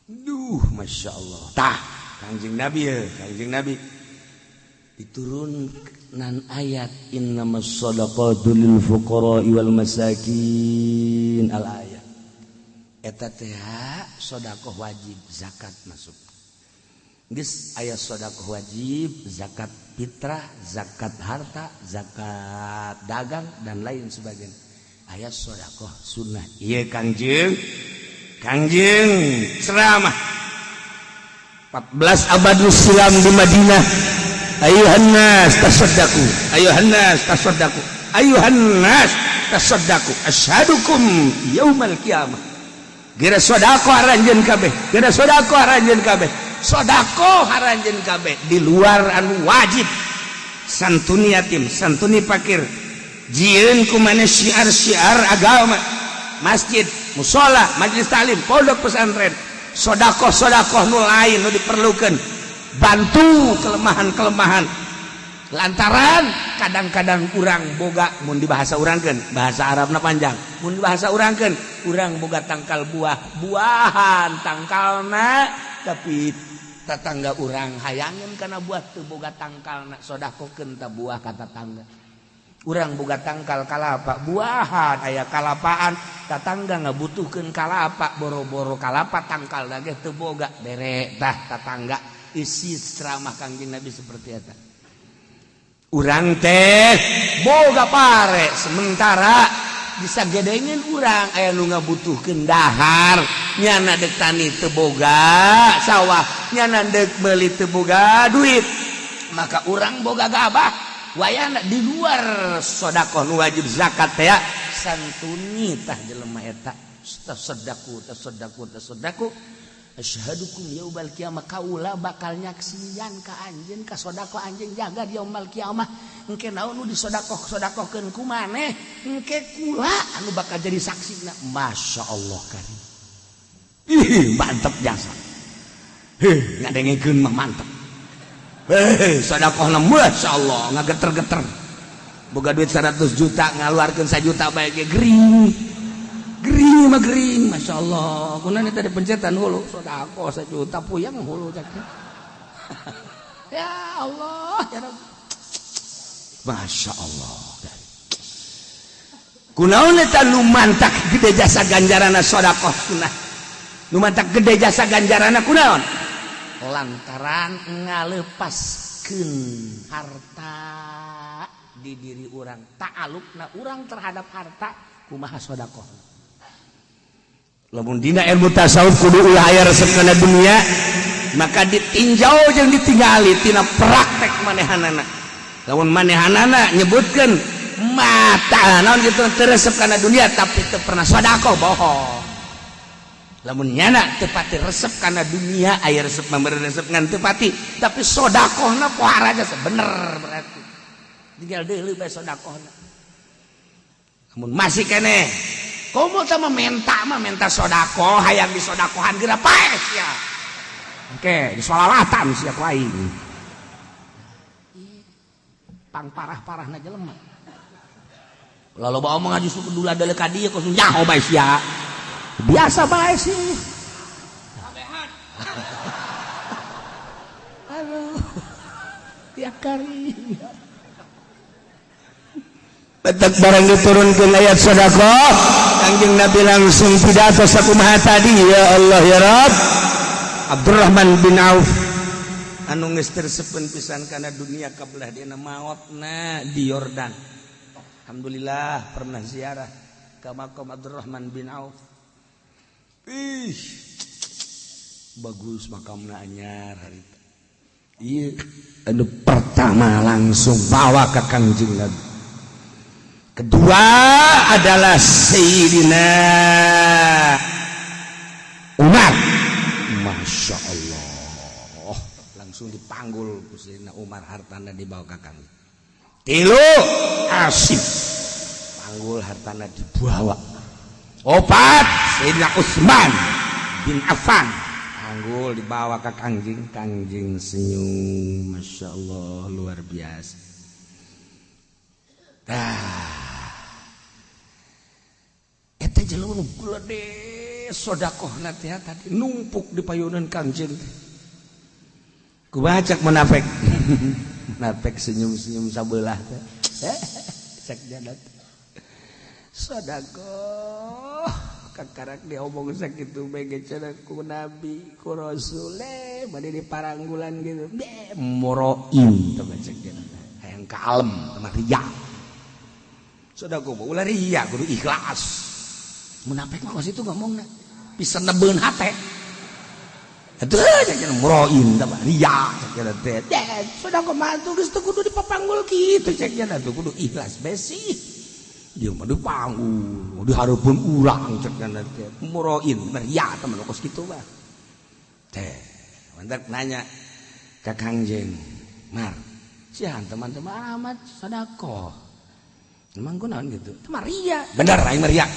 Duh, Masya Allah. Tah, Kangjeng Nabi ya, Kangjeng Nabi. Diturunkan ayat innamas shadaqatu lil fuqara'i wal masakin al ayat. Eta teh sedekah wajib, zakat masuk. Geus aya sedekah wajib, zakat fitrah, zakat harta, zakat dagang dan lain sebagainya. Aya sedekah sunnah. Ieu Kangjeng ceramah 14 abadul silam di Madinah. Ayuhan nas tasaddaqu, ayuhan nas tasaddaqu, ayuhan nas tasaddaqu, asyhadukum yaumal qiyamah. Gira sedekah aranjeun kabeh, gira sedekah aranjeun kabeh, sedekah aranjeun kabeh di luar anu wajib. Santuni yatim, santuni fakir, jieun ku maneh syiar-syiar agama, masjid, musola, majelis taklim, pondok pesantren, sedekah nu lain nu diperlukeun. Bantu kelemahan-kelemahan lantaran kadang-kadang urang boga mun dibahasa urangkeun bahasa Arabna panjang mun dibahasa urangkeun urang boga tangkal buahan tangkalna tapi tetangga urang hayangin kana buah teu boga tangkalna sedekahkeun ta buah ka tetangga urang boga tangkal kalapa buahan aya kalapaan tetangga ngabutuhkeun kalapa boro-boro kalapa tangkalna ge teu boga bere tah tetangga. Isi ceramah Kangjeng Nabi seperti eta. Urang teh boga pare sementara bisa gedengeun urang aya nu ngabutuhkeun dahar nyana deuk tani teu boga sawah nyana deuk meuli teu boga duit maka urang boga gabah wayana di luar sedekah nu wajib zakat teh santuni tah jelema eta tasaddaku asyhadukum yaumal qiyamah kaula bakal nyaksian ka anjeun ka sedekah anjeun jaga di yaumul qiyamah engke naon nu disedekahkeun ku maneh engke kula anu bakal jadi saksina. Masyaallah karim. Ih mantep jasa. Ngadengekeun mah mantep. Sedekahna masyaallah ngageter-geter. Boga duit 100 juta ngaluarkeun 1 juta bae ge gering. Gering, Masya Allah. Kunaon tadi pencetan hulu, sedekah 1 juta puyang hulu cak. Ya Allah, ya Rabb. Masya Allah. Kunaon eta nu mantak gede jasa ganjarana sedekah sunah. Nu mantak gede jasa ganjarana kunaon? Lantaran ngalepaskeun harta di diri urang. Ta'alukna urang terhadap harta kumaha sedekah. Lamun dina ilmu tasawuf kudu ulah aya resep kana dunia maka ditinjau jeung ditinggali tina praktek manehanana. Lamun manehanana nyebutkeun mata naon kitu teu resep kana dunia tapi teu pernah sedekah bohong. Lamun nyana teu pati resep kana dunia aya resep memberi resep ngan teu pati tapi sedekahna pohara aja bener berarti. Tinggal deuleu bae sedekahna. Lamun masih keneh komo teh minta sedekah hayang disedekahan geura paes ya. Oke, disolalatan sia ku aing. Pang parah-parahna jelema. Lalu bawa mengaji suku dula deuleu ka dieu kos nyaho bae sia. Biasa bae sih. Sabehan. Aduh. Ya karim. Betek barang diturunkan ayat sedekah Kangjeng Nabi langsung pidato sakumaha tadi ya Allah ya Rabb. Abdurrahman bin Auf anu geus tersepen pisan kana dunia kabelah dina maotna di Yordan. Alhamdulillah pernah ziarah ka makam Abdurrahman bin Auf. Ih bagus makamna anyar harita. Ieu anu pertama langsung bawa ke Kangjeng Nabi. Kedua adalah Sayyidina Umar. Masya Allah. Langsung dipanggul Sayyidina Umar hartana dibawa ke kami. Tilu Asif. Panggul hartana dibawa. Opat Sayyidina Utsman bin Affan. Panggul dibawa ke Kangjeng. Kangjeng senyum. Masya Allah luar biasa. Eta jelema nu gede sodakoh nanti tadi numpuk di payunan Kangjeng. Kubacak munafik. Munafik senyum-senyum sabelah teh. Cek jadat. Sodakoh kakarak diomong sakitu bege cenah ku nabi ku rasul bade di paranggulan gitu. Moroin teh cek jadat. Hayang kalem teh riya. Sodakoh ulah riya kudu ikhlas. Munafik mah kos itu ngomongna bisa nebeun hate. Atuh cenah muroin tah riya cek jadat teh. Sodakoh mah geus teu kudu dipapanggul kitu cek jadat tuh kudu ikhlas besi. Dia mah dipanggul, dihareupeun urang cek jadat teh. Muroin riya teh mah kos kitu mah. Teh, mantak nanya ka Kangjeng, "Mar, sian teman-teman amat sodakoh." Emang kunaon gitu? Teh mah riya. Bener aing mah riya.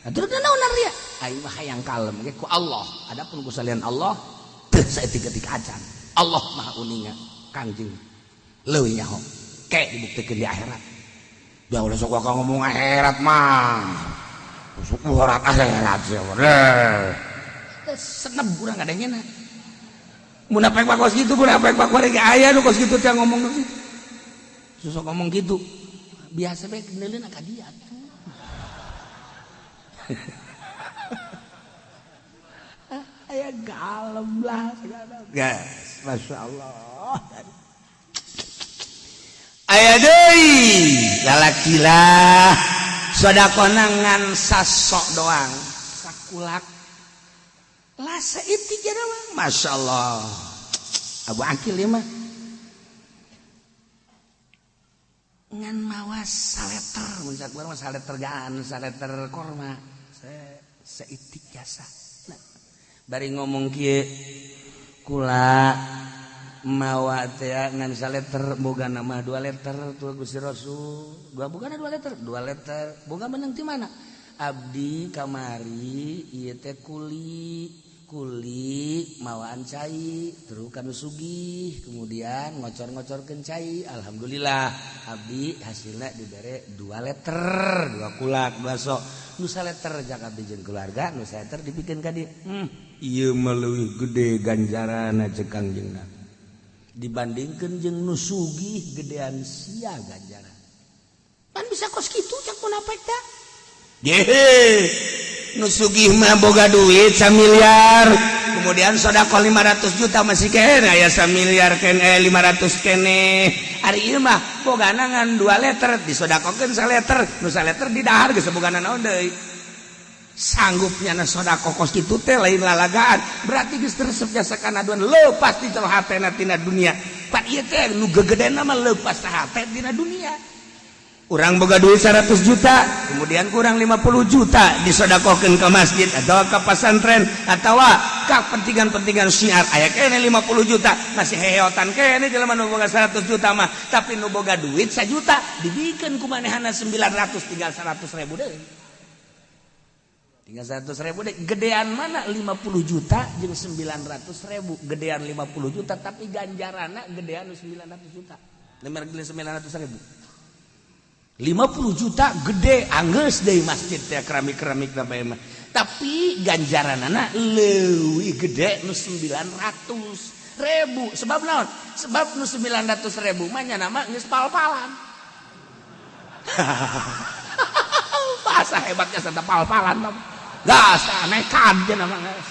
Atuh naon riya? Aing mah hayang kalem ge ku Allah. Adapun ku salian Allah teu saeutik-eutik acan. Allah Maha Uninga Kangjeng. Leuwih nyaho. Ke dibuktikeun di akhirat. Da ulah sok ka ngomong akhirat mah. Sok urat akhirat sih. Senep urang ngadengeuna. Munafik mah kos kitu, munafik mah kuring aya nu kos kitu teh ngomong nu kitu. Susok ngomong kitu. Biasa bae keneuleun ka dia. Aya galem lah segala. Gas, masyaallah. Aya deui lalaki lah sedekahna ngan sasok doang, sakulak. Lah saeutik jana mah masyaallah. Abu Akil ieu mah ngan mawas saleter, mun sakumaha mah saleter gaan, saleter korma. Saeutik jasa. Nah, bari ngomong kieu kula mawa teh ngan saleter boga nama 2 liter tuh Gusti Rasul. Bukan 2 liter, 2 liter. Boga meneng ti mana? Abdi kamari ieu teh kuli mawaan cai terus kanu sugih kemudian ngocor-ngocorkeun cai alhamdulillah abdi hasilna dibere 2 liter 2 kulak 2 sok nu 1 liter jak abdi jeung keluarga nu 1 liter dipikeun ka dieu ieu mah leuwih gede ganjaranna cek Kangjengna dibandingkeun jeung nu sugih gedean sia ganjaran pan bisa kos kitu cak munafik teh nu sugih mah boga duit 1 miliar kemudian sedekah 500 juta masih kene aya 1 miliar kene 500 kene ari ieu mah bogana ngan 2 liter disedekahkeun 1 liter nu 1 liter didahar geus bogana naon deui sanggupnya na sedekah kos kitu teh lain lalagaan berarti geus resep jasa kanaduan leupas ti hatena tina dunia pan ieu teh nu gegedena mah leupas hate tina dunia. Urang boga duit 100 juta, kemudian kurang 50 juta disedekahkeun ke masjid atau ke pesantren atau ke pentingan-pentingan syiar. Aya kene 50 juta, masih heheotan kene jelema nu boga 100 juta mah, tapi nu boga duit 1 juta dibikeun ku manehana 900 tinggal 100.000 deui. Tinggal 100.000 deui. Gedean mana 50 juta jeung 900.000. Gedean 50 juta tapi ganjaranna gedean 900 juta. 900.000. 50 juta gede anggeus deui masjid teh keramik-keramik bae mah. Tapi ganjaranana leuwih gede nu 900.000. Sebab naon? Sebab nu 900.000 mah nya nama geus pal-palan. Bahasa hebatnya santa pal-palan mah. Gas nekat je nama geus.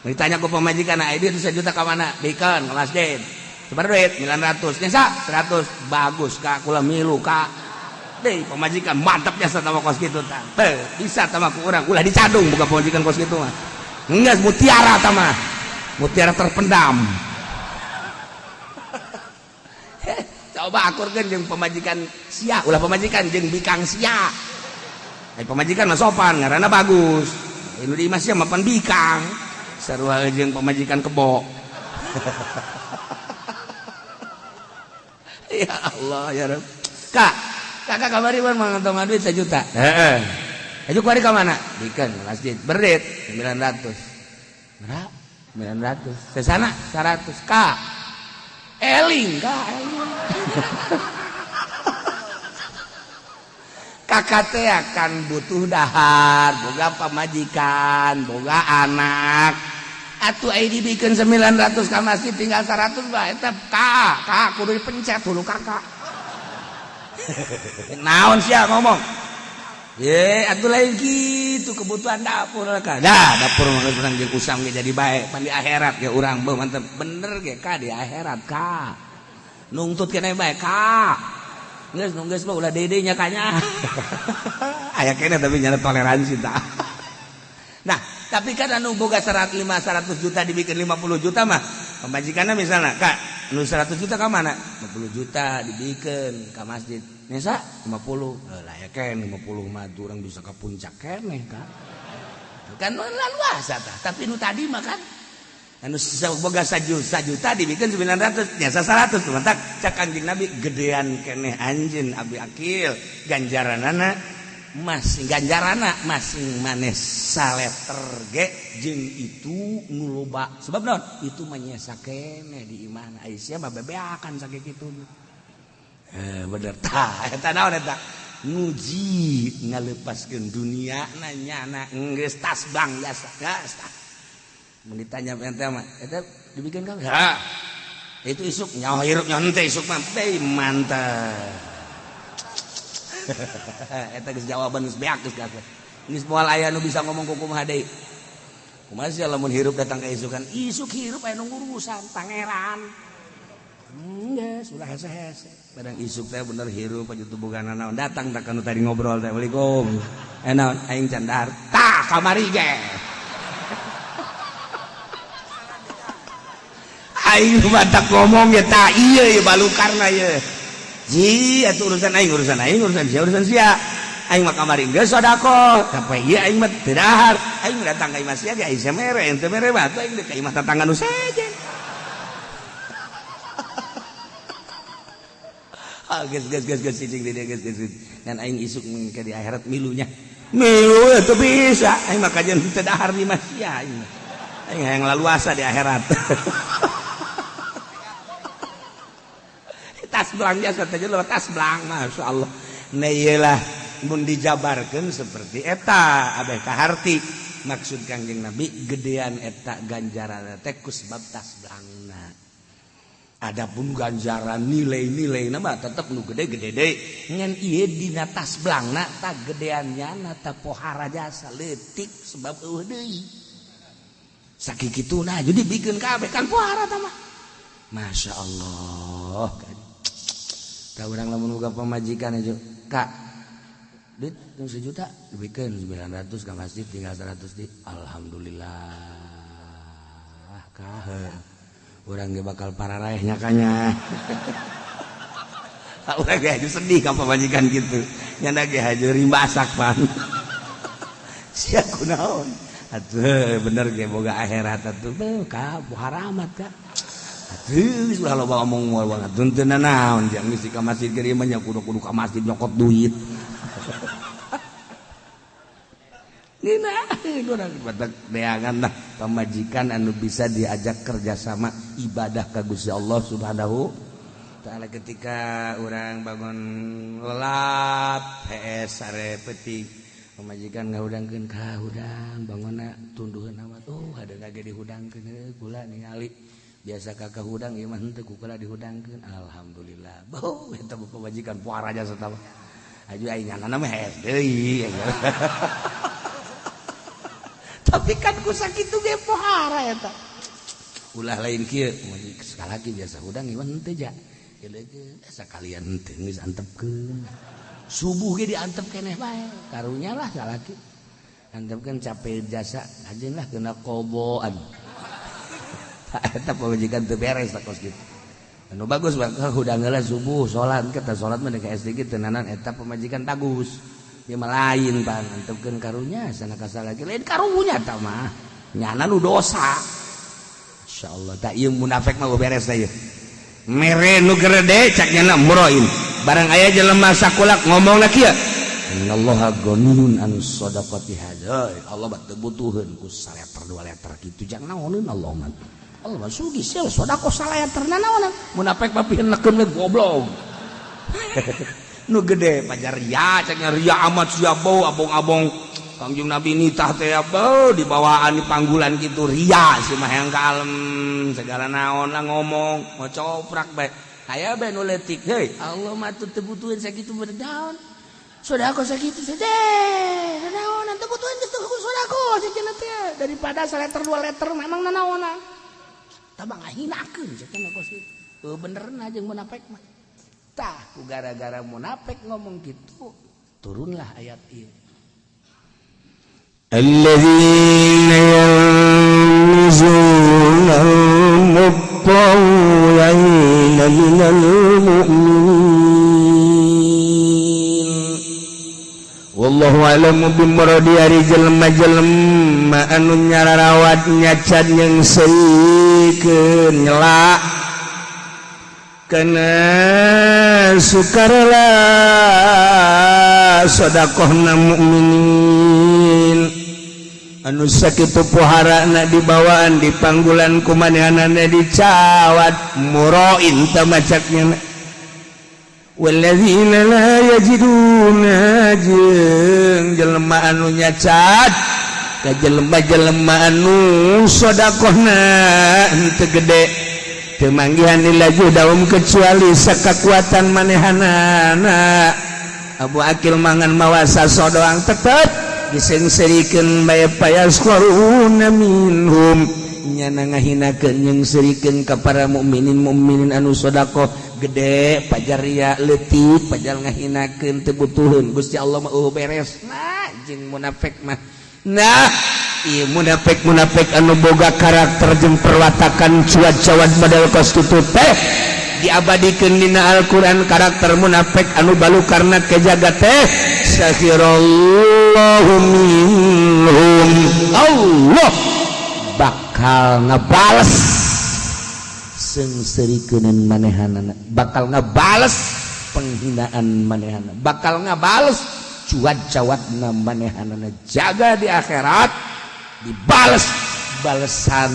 Ditanya ku pamajikan aya duit 1 juta ka mana? Bikeun ka masjid. Sebar duit 900. Nya 100 bagus ka kula milu ka pemajikan mantap jasa sama kos gitu tah bisa sama ku urang ulah dicadung bukan pemajikan kos gitu mah enggak mutiara tama mutiara terpendam coba akurkeun jeung pemajikan sia ulah pemajikan jeung bikang sia pemajikan mah sopan ngaranna bagus anu di imah sia mapan bikang sarua jeung pemajikan kebo ya Allah ya Rabb Kak kakak kamari mah ngantong duit 1 juta. Heeh. Ayo kuari ka mana? Dikeun masjid. Berit 900. Berapa? 900. Ke sana 100. Ka. Eling. kakak teh akan butuh dahar, boga pamajikan, boga anak. Atuh aya dibikin 900 ka masjid tinggal 100 bae eta ka kudu dipencet dulu kakak. Naon sia ngomong? Ye, atuh lain kitu kebutuhan dapur ka. Dah, dapur mah urang jeung usam ge jadi bae, pan di akhirat ge urang beuh mantep bener ge ka di akhirat ka. Nungtut keneh bae ka. Geus mah ulah dede nya kanya. Aya keneh tapi nya toleransi tah. Nah, tapi kan anu boga 100 juta dibikin 50 juta mah pemajikanna misalnya Kak, anu 100 juta ka mana? 50 juta dibikin ka masjid. Nesa 50. Lah ya kan 50 mah urang bisa ka puncak keneh Kak. Kan luasa tah, tapi nu tadi mah kan anu boga 1 juta dibikin 900 nya 100 mantak cak Kanjeng Nabi gedean keneh anjeun abi akil ganjaranana masing maneh saleter ge jeung itu nu loba sebab naon itu mah nyesa keneh di iman Aisyah mah bebeakan sakitu kitu bener tah eta naon eta nguji ngaleupaskeun dunia nanyana geus tasbang biasa gas tah mun ditanya ente mah eta dibikin ka ha itu isuk nyawa hirup nya henteu isuk mah teh mantap. Eta geus jawaban geus beak geus kakek. Geus moal aya nu bisa ngomong ku kumaha deui. Kumaha sih lamun hirup datang ka isukan? Isuk hirup aya nu ngurusan pangeran. Geus ulah hese-hese. Barang isuk teh bener hirup aja tubuhana naon datang tak anu tadi ngobrol teh. Assalamualaikum. Naon aing can dahar. Tah kamari ge. Aing batak ngomong ya tah ieu balukarna ieu. Ji, atuh urusan urusan sia. Aing mah kamari geus sodako. Tapi ieu aing mah teu dahar. Aing datang ka imah sia ge Aisyah mere, ente mere mah atuh aing ka imah tetangga nu sejen. Ah, geus cicing di dia geus. Dan aing isuk ke di akhirat milunya. Milu atuh bisa. Aing mah kajian teu dahar di imah sia aing. Aing hayang laluasa di akhirat. Tas belang biasa teh lewat tas belang masyaallah. Nah iyalah mun dijabarkeun seperti eta abeh kaharti maksud Kangjeng Nabi gedean eta ganjaran teh ku sebab tas belangna. Adapun ganjaran nilai-nilaina mah tetep nu gede-gede deui. Ngan ieu dina tas belangna tah gedeannya tah pohara jasa leutik sebab eueuh deui. Sakikituna jadi bikin kabeh kan pohara tah mah. Masyaallah kan. Tah urang lamun boga pamajikan aja, Kak. Duit 1 juta dibikeun 900 ka masjid tinggal 100 di. Alhamdulillah. Kah. Urang ge bakal pararaeh nya kanya. Urang ge aju sedih ka pamajikan kitu. Nya ge aju rimbasak pan. Sia kunaon? Atuh bener ge boga akhirat atuh. Ka haramat ka. Geus ulah loba omong moal banget. Teu naon jang misi ka masjid ge mah nya kudu ka masjid nyokot duit. Nina urang batak beangan lah pamajikan anu bisa diajak kerjasama ibadah ka Gusti Allah Subhanahu taala ketika urang bangun lelap hees sare peuting pamajikan ngahudangkeun ka hudang bangunna tunduheun amat hadeung ge dihudangkeun kula ningali biasa kakak hudang ieu mah henteu kukula dihudangkeun alhamdulillah beuh eta pamajikan puara jasa tah aju aing nganana mah hees deui tapi kan ku sakitu ge pohara eta ulah lain kieu sakalaki biasa hudang ieu mah henteu ja geulegeun sakalian henteu geus antepkeun subuh ge diantep keneh bae karunya lah salaki antepkeun capek jasa ajeun lah kena koboan. Eta pamajikan teu beres tak kos kitu. Anu bagus bakal hudang heula subuh salat kita salat mah ka SD kitu tenanan eta pamajikan bagus. Ieu mah lain pan antepkeun karunya sana ka salaki lain karunya eta mah. Nyana nu dosa. Insyaallah tak ieu munafik mah beres teh ieu. Mere nu gerede cak nyana murain. Barang aya jelema sakulak ngomongna kieu. Innallaha ghaniyun an shadaqati hadza. Allah teu butuheun ku 1 liter 2 liter kitu jang naoneun Allah mah. Allah mah sugih sia sedekah 1 liter naonan. Munafik mah pieun nekeun we goblok. nu gede pajar ria ceknya ria amat sia bau abong-abong Kangjeng Nabi nitah teh bau dibawaan di panggulan kitu ria si mah yang kalem segala naon lah ngomong mau coprak bae aya bae nu leutik heuy Allah mah teu butuhin sakitu berdaun sodako sakitu saja nanaon teu butuhin kitu sodako sajeuna teh daripada 1 liter 2 liter memang nanaonan tabang ngahinakeun cenah kos kitu benerna jeung munafik mah tah ku gara-gara munafik ngomong gitu turunlah ayat ieu alladzina yalmizuna al-mutawwi'ina minal mu'minin wallahu a'lamu bimuradi ari jelema-jelema anu nyararawat nyacan yang seikeun nyela kana sukarela sedekahna mukminin anu sakitu poharana dibawaan di panggulan kumanehanana dicawat murain tamacaknya walladzina la yajiduna jeung jelema anu nyacat ka jelema-jelema anu sedekahna henteu gede teu manggihan lilaju daum kecuali sakakuatan manehanana Abu Akil mangan mawasa sodoang tetep disengserikeun bae payasquruna minhum nyana ngahinakeun nyengsirikeun ka para mukminin anu sedekah gede pajar ria leutik pajar ngahinakeun teu butuheun Gusti Allah mah beres nah jeung munafik mah nah ieu munafik anu boga karakter jeung perwatakan cuat-cuat model kos kitu teh diabadikeun dina Al-Qur'an karakter munafik anu balu karena kejaga teh sakhirallahu minhum Allah bakal ngabales sengsirikeun manehanana bakal ngabales penghinaan manehanana bakal ngabales cuat-cuatna manehanana jaga di akhirat dibales balesan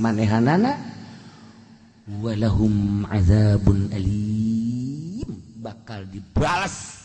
manehanana walahum azabun alim bakal dibalas